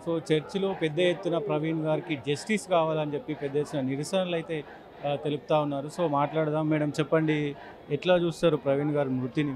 So చర్చిలో పెద్ద ఎత్తున ప్రవీణ్ గారికి జస్టిస్ కావాలని చెప్పి పెద్ద ఎత్తున నిరసనలు అయితే తెలుపుతా ఉన్నారు. సో మాట్లాడదాం. మేడం చెప్పండి, ఎట్లా చూస్తారు ప్రవీణ్ గారి మృతిని?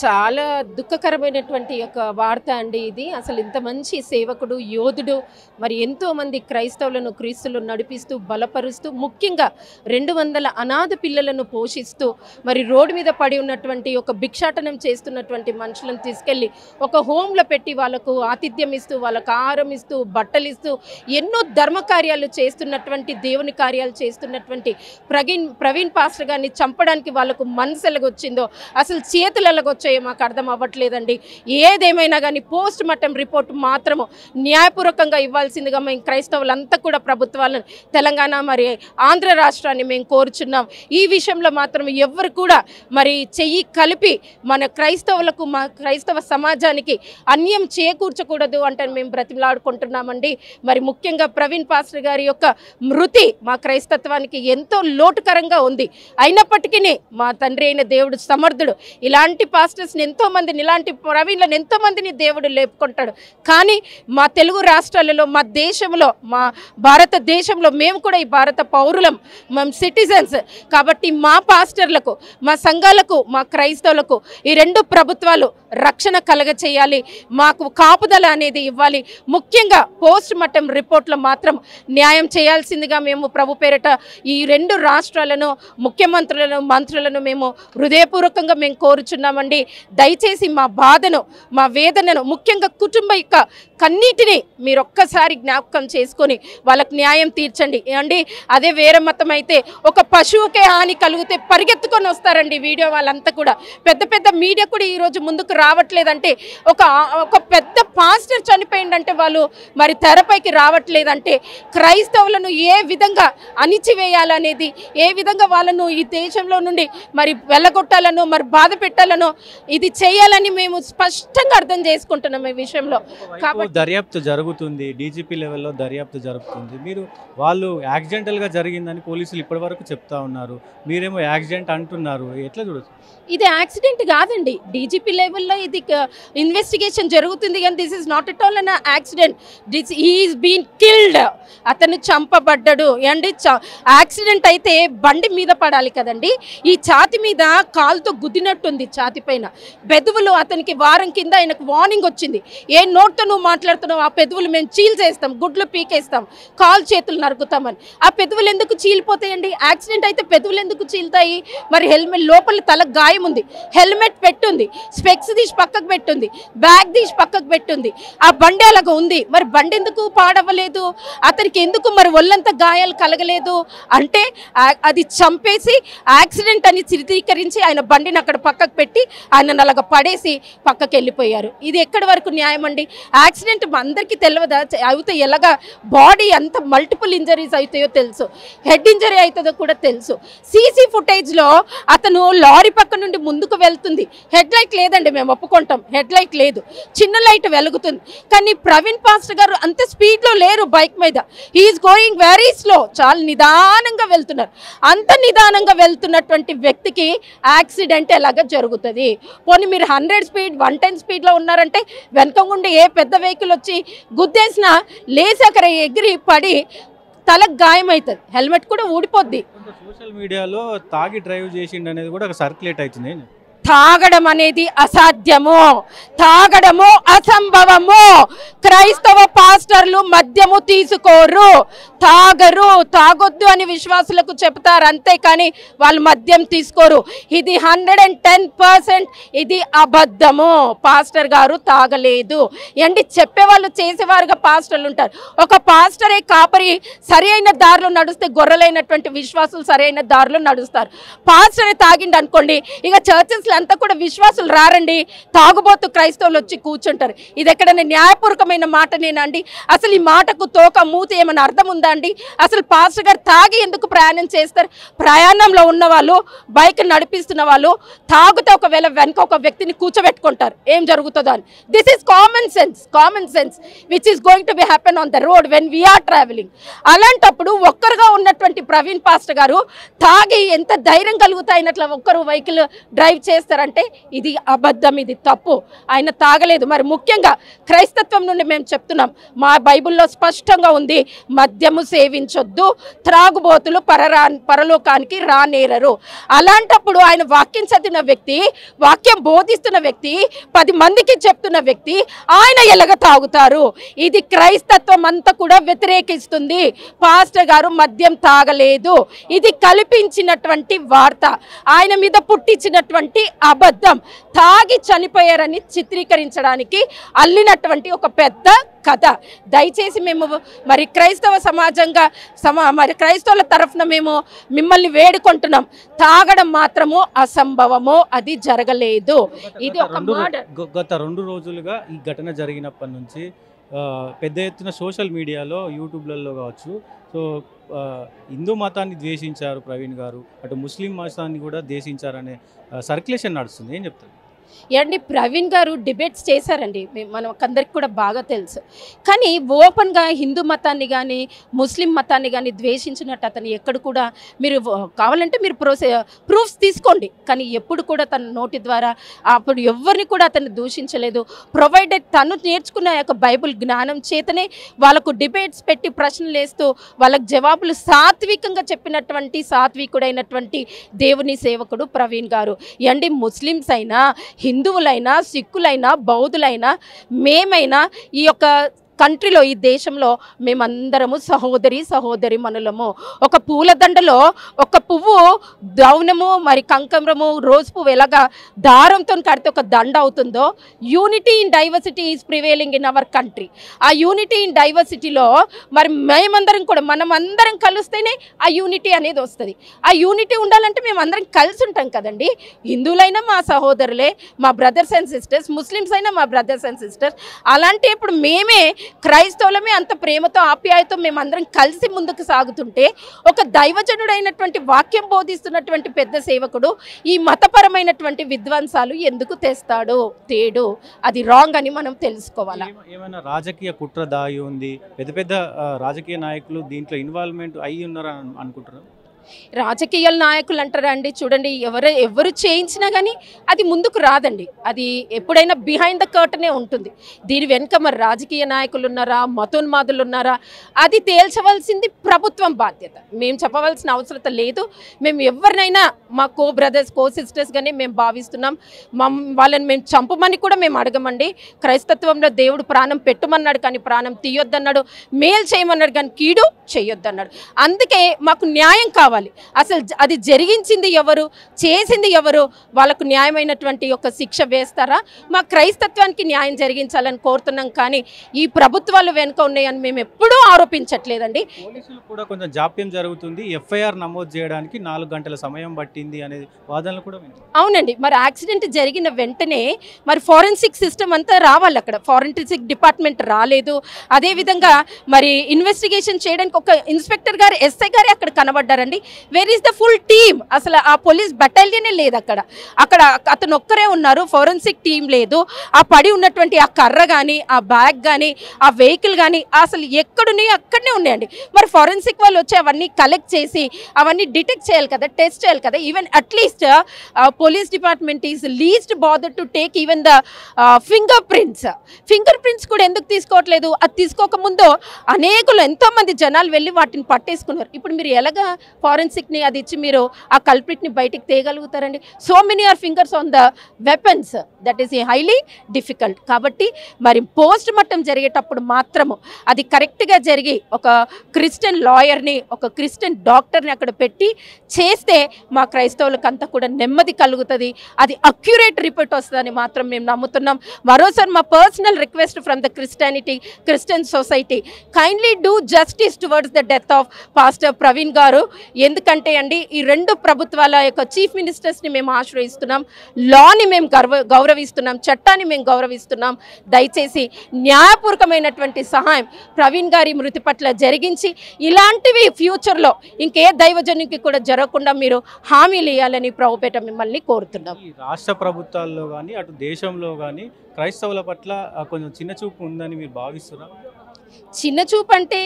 చాలా దుఃఖకరమైనటువంటి ఒక వార్త అండి ఇది. అసలు ఇంత మంచి సేవకుడు, యోధుడు, మరి ఎంతోమంది క్రైస్తవులను క్రీస్తులు నడిపిస్తూ బలపరుస్తూ, ముఖ్యంగా 200 అనాథ పిల్లలను పోషిస్తూ, మరి రోడ్డు మీద పడి ఉన్నటువంటి ఒక భిక్షాటనం చేస్తున్నటువంటి మనుషులను తీసుకెళ్ళి ఒక హోమ్లో పెట్టి వాళ్ళకు ఆతిథ్యం ఇస్తూ, వాళ్ళకు ఆహారం ఇస్తూ, బట్టలు ఇస్తూ, ఎన్నో ధర్మ కార్యాలు చేస్తున్నటువంటి, దేవుని కార్యాలు చేస్తున్నటువంటి ప్రవీణ్ పాస్టర్ గారిని చంపడానికి వాళ్ళకు మనసు ఎలాగొచ్చిందో, అసలు చేతులు ఎలాగొచ్చాయో మాకు అర్థం అవ్వట్లేదండి. ఏదేమైనా కానీ పోస్ట్ మార్టం రిపోర్ట్ మాత్రము న్యాయపూర్వకంగా ఇవ్వాల్సిందిగా మేము క్రైస్తవులంతా కూడా ప్రభుత్వాలను, తెలంగాణ మరి ఆంధ్ర రాష్ట్రాన్ని మేము కోరుచున్నాం. ఈ విషయంలో మాత్రం ఎవరు కూడా మరి చెయ్యి కలిపి మన క్రైస్తవులకు, మా క్రైస్తవ సమాజానికి అన్యాయం చేకూర్చకూడదు అంటే మేము బ్రతిమలాడుకుంటున్నామండి. మరి ముఖ్యంగా ప్రవీణ్ పాస్టర్ గారి యొక్క మృతి మా క్రైస్తత్వానికి ఎంతో లోటుకరంగా ఉంది. అయినప్పటికీ మా తండ్రి అయిన దేవుడు సమర్థుడు. ఇలాంటి పాస్టర్స్ని ఎంతోమందిని, ఇలాంటి ప్రవీణ్లను ఎంతోమందిని దేవుడు లేపుకుంటాడు. కానీ మా తెలుగు రాష్ట్రాలలో, మా దేశంలో, మా భారతదేశంలో మేము కూడా ఈ భారత పౌరులం, మేము సిటిజన్స్ కాబట్టి మా పాస్టర్లకు, మా సంఘాలకు, మా క్రైస్తవులకు ఈ 2 ప్రభుత్వాలు రక్షణ కలగచేయాలి, మాకు కాపుదల అనేది ఇవ్వాలి. ముఖ్యంగా పోస్ట్ మార్టం రిపోర్ట్లో మాత్రం న్యాయం చేయాల్సిందిగా మేము ప్రభు పేరిట ఈ 2 రాష్ట్రాలను, ముఖ్యమంత్రులను, మంత్రులను మేము హృదయపూర్వకంగా మేము కోరుచున్నామండి. దయచేసి మా బాధను, మా వేదనను, ముఖ్యంగా కుటుంబ యొక్క కన్నీటిని మీరు ఒక్కసారి జ్ఞాపకం చేసుకొని వాళ్ళకు న్యాయం తీర్చండి అండి. అదే వేరే మతం అయితే ఒక పశువుకే హాని కలిగితే పరిగెత్తుకొని వస్తారండి వీడియో వాళ్ళంతా కూడా. పెద్ద పెద్ద మీడియా కూడా ఈరోజు ముందుకు రావట్లేదంటే, ఒక పెద్ద పాస్టర్ చనిపోయిందంటే వాళ్ళు మరి తెరపైకి రావట్లేదంటే, క్రైస్తవులను ఏ విధంగా అణిచివేయాలనేది, ఏ విధంగా వాళ్ళను ఈ దేశంలో నుండి మరి వెళ్ళగొట్టాలనో, మరి బాధ పెట్టాలనో ఇది చేయాలని మేము స్పష్టంగా అర్థం చేసుకుంటున్నాం ఈ విషయంలో. కాబట్టి దర్యాప్తు జరుగుతుంది, డీజీపీ లెవెల్లో దర్యాప్తు జరుగుతుంది. మీరు వాళ్ళు యాక్సిడెంటల్గా జరిగిందని పోలీసులు ఇప్పటి వరకు చెప్తా ఉన్నారు, మీరేమో యాక్సిడెంట్ అంటున్నారు. ఎట్లా చూడొచ్చు? ఇది యాక్సిడెంట్ కాదండి. డీజీపీ లెవెల్లో ఇది ఇన్వెస్టిగేషన్ జరుగుతుంది, కానీ this is not at all an accident. He is been killed. అతను చంపబడ్డాడు అండి. యాక్సిడెంట్ అయితే బండి మీద పడాలి కదండి. ఈ ఛాతి మీద కాలుతో గుద్దినట్టుంది, ఛాతి పైన పెదవులు. అతనికి వారం కింద ఆయనకు వార్నింగ్ వచ్చింది, ఏ నోట్తో నువ్వు మాట్లాడుతున్నావు, ఆ పెదవులు మేము చీల్చేస్తాం, గుడ్లు పీకేస్తాం, కాలు చేతులు నరుకుతామని. ఆ పెదవులు ఎందుకు చీలిపోతాయండి? యాక్సిడెంట్ అయితే పెదవులు ఎందుకు చీలుతాయి? మరి హెల్మెట్ లోపల తల గాయం ఉంది, హెల్మెట్ పెట్టుంది, స్పెక్స్ తీసి పక్కకు పెట్టుంది, బ్యాగ్ తీసి పక్కకు పెట్టుంది, ఆ బండి అలాగ ఉంది. మరి బండి ఎందుకు పాడవ్వలేదు? అతనికి ఎందుకు మరి ఒళ్ళంతా గాయాలు కలగలేదు అంటే, అది చంపేసి యాక్సిడెంట్ అని చిత్రీకరించి ఆయన బండిని అక్కడ పక్కకు పెట్టి ఆయన అలాగ పడేసి పక్కకు వెళ్ళిపోయారు. ఇది ఎక్కడి వరకు న్యాయం అండి? యాక్సిడెంట్ అందరికీ తెలియదా? అయితే ఎలాగా బాడీ అంత మల్టిపుల్ ఇంజరీస్ అవుతాయో తెలుసు, హెడ్ ఇంజరీ అవుతుందో కూడా తెలుసు. సీసీ ఫుటేజ్లో అతను లారీ పక్క నుండి ముందుకు వెళ్తుంది, హెడ్ లైట్ లేదండి, మేము ఒప్పుకుంటాం, హెడ్ లైట్ లేదు, చిన్న లైట్ వెలుగుతుంది. కానీ ప్రవీణ్ పాస్టర్ గారు అంత స్పీడ్లో లేరు బైక్ మీద, హీఈస్ గోయింగ్ వెరీ స్లో, చాలా నిదానంగా వెళ్తున్నారు. అంత నిదానంగా వెళ్తున్నటువంటి వ్యక్తికి యాక్సిడెంట్ ఎలాగ జరుగుతుంది? పోనీ మీరు 100 స్పీడ్ 110 స్పీడ్లో ఉన్నారంటే వెనక నుండి ఏ పెద్ద వెహికల్ వచ్చి గుద్దేసినా లేసి అక్కడ ఎగిరి పడి తలకు గాయమవుతుంది, హెల్మెట్ కూడా ఊడిపోద్ది. సోషల్ మీడియాలో తాగి డ్రైవ్ చేసిండు అనేది కూడా ఒక సర్క్యులేట్ అవుతుంది. తాగడం అనేది అసాధ్యము, తాగడము అసంభవము. క్రైస్తవ పాస్టర్లు మద్యము తీసుకోరు, తాగరు, తాగొద్దు అని విశ్వాసులకు చెప్తారు, అంతేకాని వాళ్ళు మద్యం తీసుకోరు. ఇది 110% ఇది అబద్ధము. పాస్టర్ గారు తాగలేదు అండి. చెప్పేవాళ్ళు చేసేవారుగా పాస్టర్లు ఉంటారు. ఒక పాస్టరే కాపరి సరి అయిన దారిలో నడుస్తే గొర్రెలైనటువంటి విశ్వాసులు సరైన దారిలో నడుస్తారు. పాస్టరే తాగిండి అనుకోండి, ఇక చర్చెస్ అంతా కూడా విశ్వాసులు రారండి, తాగుబోతు క్రైస్తవులు వచ్చి కూర్చుంటారు. ఇది ఎక్కడైనా న్యాయపూర్వకమైన మాటనేనండి? అసలు ఈ మాటకు తోక మూతి ఏమైనా అర్థం ఉందా అండి? అసలు పాస్టర్ గారు తాగి ఎందుకు ప్రయాణం చేస్తారు? ప్రయాణంలో ఉన్న వాళ్ళు, బైక్ నడిపిస్తున్న వాళ్ళు తాగుతూ ఒకవేళ వెనక ఒక వ్యక్తిని కూర్చోబెట్టుకుంటారు, ఏం జరుగుతుందో అని. This is common sense which is going to be happen on the road when we are travelling. అలాంటప్పుడు ఒక్కరుగా ఉన్నటువంటి ప్రవీణ్ పాస్టర్ గారు తాగి ఎంత ధైర్యం కలుగుతాయినట్ల ఒక్కరు వెహికల్ డ్రైవ్ చేస్తే చేస్తారంటే ఇది అబద్ధం, ఇది తప్పు, ఆయన తాగలేదు. మరి ముఖ్యంగా క్రైస్తత్వం నుండి మేము చెప్తున్నాం, మా బైబిల్లో స్పష్టంగా ఉంది, మద్యము సేవించొద్దు, త్రాగుబోతులు పరలోకానికి రానేరరు. అలాంటప్పుడు ఆయన వాక్యం చదివిన వ్యక్తి, వాక్యం బోధిస్తున్న వ్యక్తి, 10 మందికి చెప్తున్న వ్యక్తి ఆయన ఎలాగ తాగుతారు? ఇది క్రైస్తత్వం అంతా కూడా వ్యతిరేకిస్తుంది. పాస్టర్ గారు మద్యం తాగలేదు, ఇది కల్పించినటువంటి వార్త, ఆయన మీద పుట్టించినటువంటి అబద్ధం, తాగి చనిపోయారని చిత్రీకరించడానికి అల్లినటువంటి ఒక పెద్ద కథ. దయచేసి మేము మరి క్రైస్తవ సమాజంగా మరి క్రైస్తవుల తరఫున మేము మిమ్మల్ని వేడుకుంటున్నాం, తాగడం మాత్రము అసంభవము, అది జరగలేదు. ఇది ఒక గత 2 రోజులుగా ఈ ఘటన జరిగినప్పటి నుంచి పెద్ద ఎత్తున సోషల్ మీడియాలో, యూట్యూబ్లలో కావచ్చు, సో హిందూ మతాన్ని ద్వేషించారు ప్రవీణ్ గారు, అటు ముస్లిం మతాన్ని కూడా ద్వేషించారనే సర్క్యులేషన్ నడుస్తుంది, ఏం చెప్తారు? ఏమండి, ప్రవీణ్ గారు డిబేట్స్ చేశారండి, మనకందరికి కూడా బాగా తెలుసు. కానీ ఓపెన్గా హిందూ మతాన్ని కానీ ముస్లిం మతాన్ని కానీ ద్వేషించినట్టు అతను ఎక్కడ కూడా, మీరు కావాలంటే మీరు ప్రూఫ్స్ తీసుకోండి, కానీ ఎప్పుడు కూడా తన నోటి ద్వారా అప్పుడు ఎవరిని కూడా అతను దూషించలేదు. ప్రొవైడెడ్ తను నేర్చుకున్న యొక్క బైబిల్ జ్ఞానం చేతనే వాళ్ళకు డిబేట్స్ పెట్టి ప్రశ్నలు వేస్తూ వాళ్ళకు జవాబులు సాత్వికంగా చెప్పినటువంటి సాత్వికుడైనటువంటి దేవుని సేవకుడు ప్రవీణ్ గారు. అండి, ముస్లిమ్స్ అయినా, హిందువులైనా, సిక్కులైనా, బౌద్ధులైనా, మేమైనా ఈ యొక్క కంట్రీలో, ఈ దేశంలో మేమందరము సహోదరి మనులము. ఒక పూలదండలో ఒక పువ్వు దౌనము మరి కంకమరము రోజ్ పువ్వు ఎలాగా దారంతో కడితే ఒక దండ అవుతుందో, unity in diversity is prevailing in our country. ఆ యూనిటీ ఇన్ డైవర్సిటీలో మరి మేమందరం కూడా, మనం అందరం కలిస్తేనే ఆ యూనిటీ అనేది వస్తుంది. ఆ యూనిటీ ఉండాలంటే మేము అందరం కలిసి ఉంటాం కదండి. హిందువులైనా మా సహోదరులే, మా బ్రదర్స్ అండ్ సిస్టర్స్, ముస్లిమ్స్ అయినా మా బ్రదర్స్ అండ్ సిస్టర్స్. అలాంటి ఇప్పుడు మేమే క్రైస్తవులమే అంత ప్రేమతో ఆప్యాయతో మేమందరం కలిసి ముందుకు సాగుతుంటే, ఒక దైవజనుడైనటువంటి వాక్యం బోధిస్తున్నటువంటి పెద్ద సేవకుడు ఈ మతపరమైనటువంటి విధ్వంసాలు ఎందుకు తెస్తాడు? తేడు, అది రాంగ్ అని మనం తెలుసుకోవాలి. ఏమైనా రాజకీయ కుట్ర దాగి ఉంది, పెద్ద పెద్ద రాజకీయ నాయకులు దీంట్లో ఇన్వాల్వ్మెంట్ అయ్యి ఉన్నారని అనుకుంటున్నారు? రాజకీయ నాయకులు అంటారా అండి, చూడండి, ఎవరు చేయించినా కానీ అది ముందుకు రాదండి. అది ఎప్పుడైనా బిహైండ్ ద కర్టనే ఉంటుంది. దీని వెనుక మరి రాజకీయ నాయకులు ఉన్నారా, మతోన్మాదులు ఉన్నారా, అది తేల్చవలసింది ప్రభుత్వం బాధ్యత. మేము చెప్పవలసిన అవసరం లేదు. మేము ఎవరినైనా మా కో బ్రదర్స్, కో సిస్టర్స్గానే మేము భావిస్తున్నాం. వాళ్ళని మేము చంపమని కూడా మేము అడగమండి. క్రైస్తత్వంలో దేవుడు ప్రాణం పెట్టుమన్నాడు కానీ ప్రాణం తీయొద్దన్నాడు, మేలు చేయమన్నాడు కానీ కీడు చేయొద్దన్నాడు. అందుకే మాకు న్యాయం కావాలి. అసలు అది జరిగించింది ఎవరు, చేసింది ఎవరు, వాళ్ళకు న్యాయమైనటువంటి ఒక శిక్ష వేస్తారా? మా క్రైస్తత్వానికి న్యాయం జరిగించాలని కోరుతున్నాం, కానీ ఈ ప్రభుత్వాలు వెనుక ఉన్నాయని మేము ఎప్పుడూ ఆరోపించట్లేదండి. పోలీసులు కూడా కొంచెం జాప్యం జరుగుతుంది, ఎఫ్ఐఆర్ నమోదు చేయడానికి 4 గంటల సమయం పట్టింది అనే వాదనలు కూడా విన్నాం. అవునండి, మరి యాక్సిడెంట్ జరిగిన వెంటనే మరి ఫోరెన్సిక్ సిస్టమ్ అంతా రావాలి. అక్కడ ఫోరెన్సిక్ డిపార్ట్మెంట్ రాలేదు. అదేవిధంగా మరి ఇన్వెస్టిగేషన్ చేయడానికి ఒక ఇన్స్పెక్టర్ గారు, ఎస్ఐ గారే అక్కడ కనబడ్డారండి. Where is the full team? అసలు ఆ పోలీస్ బటాలియనే లేదు అక్కడ. అతను ఒక్కరే ఉన్నారు, ఫోరెన్సిక్ టీం లేదు. ఆ పడి ఉన్నటువంటి ఆ కర్ర కానీ, ఆ బ్యాగ్ కానీ, ఆ వెహికల్ కానీ అసలు ఎక్కడున్నాయో అక్కడనే ఉన్నాయండి. మరి ఫోరెన్సిక్ వాళ్ళు వచ్చి అవన్నీ కలెక్ట్ చేసి అవన్నీ డిటెక్ట్ చేయాలి కదా, టెస్ట్ చేయాలి కదా. Even at least police department is least bother to take even the finger prints కూడా ఎందుకు తీసుకోవట్లేదు? అది తీసుకోకముందు అనేకులు, ఎంతోమంది జనాలు వెళ్ళి వాటిని పట్టేసుకున్నారు. ఇప్పుడు మీరు ఎలాగా ఫోరెన్సిక్ని అది ఇచ్చి మీరు ఆ కల్ప్రిట్ని బయటికి తేయగలుగుతారండి? So many are fingers on the weapons, that is highly difficult. కాబట్టి మరి పోస్ట్ మార్టం జరిగేటప్పుడు మాత్రము అది కరెక్ట్గా జరిగి ఒక క్రిస్టియన్ లాయర్ని, ఒక క్రిస్టియన్ డాక్టర్ని అక్కడ పెట్టి చేస్తే మా క్రైస్తవులకు అంతా కూడా నెమ్మది కలుగుతుంది, అది అక్యురేట్ రిపోర్ట్ వస్తుందని మాత్రం మేము నమ్ముతున్నాం. మరోసారి మా personal request from the Christian society, kindly do justice towards the death of pastor Praveen గారు. ఎందుకంటే అండి, ఈ 2 ప్రభుత్వాల యొక్క చీఫ్ మినిస్టర్స్ని మేము ఆశ్రయిస్తున్నాం, లాని మేము గౌరవిస్తున్నాం, చట్టాన్ని మేము గౌరవిస్తున్నాం. దయచేసి న్యాయపూర్వకమైనటువంటి సహాయం ప్రవీణ్ గారి మృతి పట్ల జరిగించి ఇలాంటివి ఫ్యూచర్లో ఇంకే దైవజనునికి కూడా జరగకుండా మీరు హామీలు ఇవ్వాలని ప్రభుపేట మిమ్మల్ని కోరుతున్నాం. రాష్ట్ర ప్రభుత్వాల్లో కానీ అటు దేశంలో కానీ క్రైస్తవుల పట్ల కొంచెం చిన్న చూపు ఉందని మీరు భావిస్తున్నా? చిన్న చూపు అంటే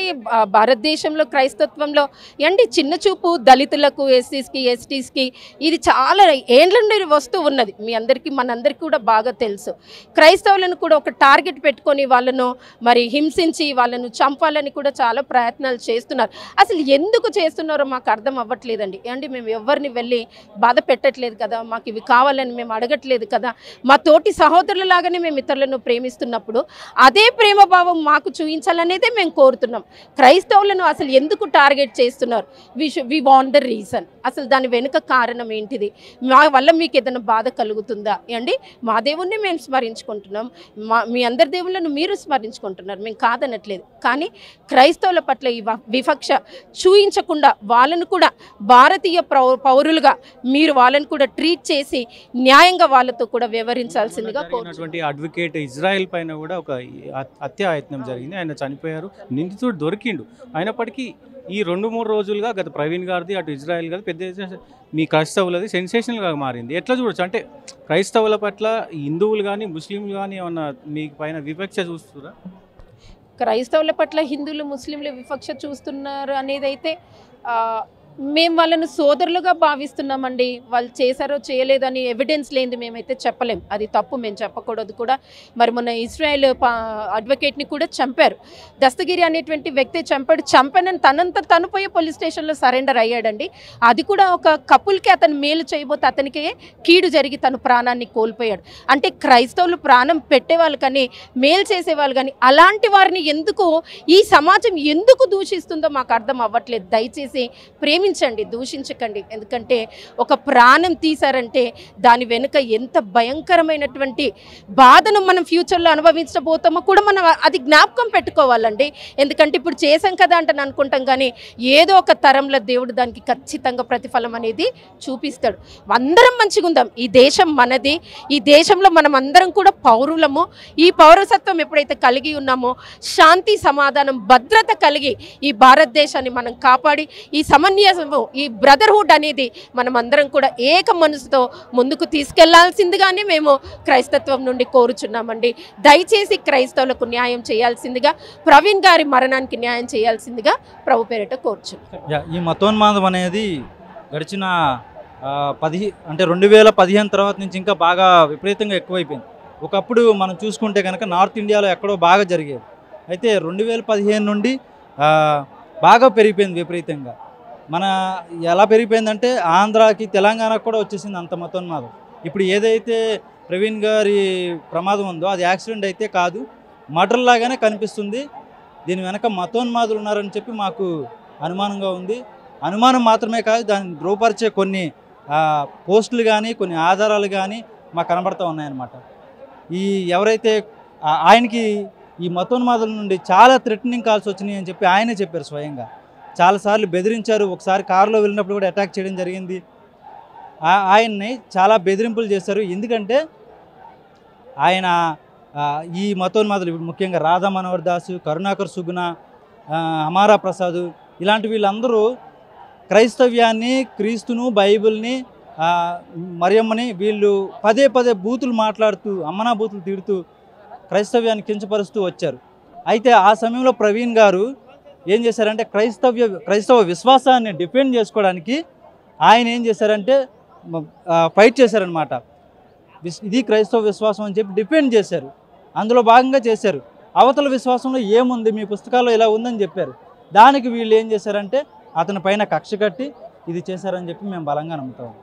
భారతదేశంలో క్రైస్తత్వంలో చిన్న చూపు దళితులకు, ఎస్సీస్కి, ఎస్టీస్కి ఇది చాలా ఏండ్ల నుండి వస్తూ ఉన్నది. మీ అందరికీ మనందరికీ కూడా బాగా తెలుసు. క్రైస్తవులను కూడా ఒక టార్గెట్ పెట్టుకొని వాళ్ళను మరి హింసించి వాళ్ళను చంపాలని కూడా చాలా ప్రయత్నాలు చేస్తున్నారు. అసలు ఎందుకు చేస్తున్నారో మాకు అర్థం అవ్వట్లేదండి. మేము ఎవరిని వెళ్ళి బాధ పెట్టట్లేదు కదా, మాకు ఇవి కావాలని మేము అడగట్లేదు కదా. మా తోటి సహోదరులలాగానే మేము ఇతరులను ప్రేమిస్తున్నప్పుడు అదే ప్రేమభావం మాకు చూపించాలనేదే మేము కోరుతున్నాం. క్రైస్తవులను అసలు ఎందుకు టార్గెట్ చేస్తున్నారు? We want the reason. అసలు దాని వెనుక కారణం ఏంటిది? మా వల్ల మీకు ఏదైనా బాధ కలుగుతుందా? మా దేవుణ్ణి మేము స్మరించుకుంటున్నాం, మీ అందరి దేవుళ్ళను మీరు స్మరించుకుంటున్నారు, మేము కాదనట్లేదు. కానీ క్రైస్తవుల పట్ల ఈ వివక్ష చూయించకుండా వాళ్ళను కూడా భారతీయ పౌరులుగా మీరు వాళ్ళను కూడా ట్రీట్ చేసి న్యాయంగా వాళ్ళతో కూడా వ్యవహరించాల్సిందిగా కోరుతున్నటువంటి అడ్వకేట్ ఇజ్రాయెల్ పైన కూడా ఒక హత్యాయత్నం జరిగింది. ఆయన చనిపోయారు, నిందితుడు దొరికిండు. అయినప్పటికీ ఈ 2-3 రోజులుగా గత ప్రవీణ్ గారిది అటు ఇజ్రాయెల్ గారి పెద్ద మీ క్రైస్తవులది సెన్సేషనల్గా మారింది. ఎట్లా చూడొచ్చు? అంటే క్రైస్తవుల పట్ల హిందువులు కానీ ముస్లింలు కానీ ఏమన్నా మీ పైన వివక్ష చూస్తున్నారా? క్రైస్తవుల పట్ల హిందువులు ముస్లింలు వివక్ష చూస్తున్నారు అనేది అయితే మేము వాళ్ళను సోదరులుగా భావిస్తున్నామండి. వాళ్ళు చేశారో చేయలేదని ఎవిడెన్స్ లేనిది మేమైతే చెప్పలేం. అది తప్పు, మేము చెప్పకూడదు కూడా. మరి మొన్న ఇజ్రాయెల్ అడ్వకేట్ని కూడా చంపారు. దస్తగిరి అనేటువంటి వ్యక్తి చంపానని తనంతా తను పోయి పోలీస్ స్టేషన్లో సరెండర్ అయ్యాడండి. అది కూడా ఒక కపుల్కి అతను మేలు చేయబోతే అతనికి కీడు జరిగి తను ప్రాణాన్ని కోల్పోయాడు. అంటే క్రైస్తవులు ప్రాణం పెట్టేవాళ్ళు కానీ మేలు చేసేవాళ్ళు కానీ అలాంటి వారిని ఎందుకు ఈ సమాజం ఎందుకు దూషిస్తుందో మాకు అర్థం అవ్వట్లేదు. దయచేసి దూషించకండి. ఎందుకంటే ఒక ప్రాణం తీశారంటే దాని వెనుక ఎంత భయంకరమైనటువంటి బాధను మనం ఫ్యూచర్లో అనుభవించబోతామో కూడా మనం అది జ్ఞాపకం పెట్టుకోవాలండి. ఎందుకంటే ఇప్పుడు చేసాం కదా అంటే అనుకుంటాం కానీ ఏదో ఒక తరంలో దేవుడు దానికి ఖచ్చితంగా ప్రతిఫలం అనేది చూపిస్తాడు. అందరం మంచిగా ఉందాం. ఈ దేశం మనది. ఈ దేశంలో మనం అందరం కూడా పౌరులము. ఈ పౌరసత్వం ఎప్పుడైతే కలిగి ఉన్నామో శాంతి, సమాధానం, భద్రత కలిగి ఈ భారతదేశాన్ని మనం కాపాడి ఈ సమన్వయ ఈ బ్రదర్హుడ్ అనేది మనం అందరం కూడా ఏక మనసుతో ముందుకు తీసుకెళ్లాల్సిందిగానే మేము క్రైస్తత్వం నుండి కోరుచున్నామండి. దయచేసి క్రైస్తవులకు న్యాయం చేయాల్సిందిగా, ప్రవీణ్ గారి మరణానికి న్యాయం చేయాల్సిందిగా ప్రభు పేరిట కోరుచున్నాం. ఈ మతోన్మాదం అనేది గడిచిన 2015 తర్వాత నుంచి ఇంకా బాగా విపరీతంగా ఎక్కువైపోయింది. ఒకప్పుడు మనం చూసుకుంటే కనుక నార్త్ ఇండియాలో ఎక్కడో బాగా జరిగేది. అయితే 2015 నుండి బాగా పెరిగిపోయింది విపరీతంగా. మన ఎలా పెరిగిపోయిందంటే ఆంధ్రాకి, తెలంగాణకు కూడా వచ్చేసింది అంత మతోన్మాదం. ఇప్పుడు ఏదైతే ప్రవీణ్ గారి ప్రమాదం ఉందో అది యాక్సిడెంట్ అయితే కాదు, మర్డర్ లాగానే కనిపిస్తుంది. దీని వెనక మతోన్మాదులు ఉన్నారని చెప్పి మాకు అనుమానంగా ఉంది. అనుమానం మాత్రమే కాదు, దాన్ని ధృవపరిచే కొన్ని పోస్టులు కానీ కొన్ని ఆధారాలు కానీ మాకు కనబడుతూ ఉన్నాయన్నమాట. ఎవరైతే ఆయనకి ఈ మతోన్మాదుల నుండి చాలా థ్రెటనింగ్ కాల్స్ వచ్చినాయి అని చెప్పి ఆయనే చెప్పారు స్వయంగా. చాలాసార్లు బెదిరించారు. ఒకసారి కారులో వెళ్ళినప్పుడు కూడా అటాక్ చేయడం జరిగింది. ఆయన్ని చాలా బెదిరింపులు చేశారు. ఎందుకంటే ఆయన ఈ మతోన్మాదులు ముఖ్యంగా రాధా మనోహర్ దాసు, కరుణాకర్ సుగుణ, అమారా ప్రసాద్ ఇలాంటి వీళ్ళందరూ క్రైస్తవ్యాన్ని, క్రీస్తును, బైబిల్ని, మరియమ్మని వీళ్ళు పదే పదే బూతులు మాట్లాడుతూ, అమ్మనా బూతులు తిడుతూ క్రైస్తవ్యాన్ని కించపరుస్తూ వచ్చారు. అయితే ఆ సమయంలో ప్రవీణ్ గారు ఏం చేశారంటే క్రైస్తవ విశ్వాసాన్ని డిఫెండ్ చేసుకోవడానికి ఆయన ఏం చేశారంటే ఫైట్ చేశారనమాట. ఇది క్రైస్తవ విశ్వాసం అని చెప్పి డిఫెండ్ చేశారు. అందులో భాగంగా చేశారు. అవతల విశ్వాసంలో ఏముంది, మీ పుస్తకాల్లో ఇలా ఉందని చెప్పారు. దానికి వీళ్ళు ఏం చేశారంటే అతని పైన కక్ష కట్టి ఇది చేశారని చెప్పి మేము బలంగా నమ్ముతాం.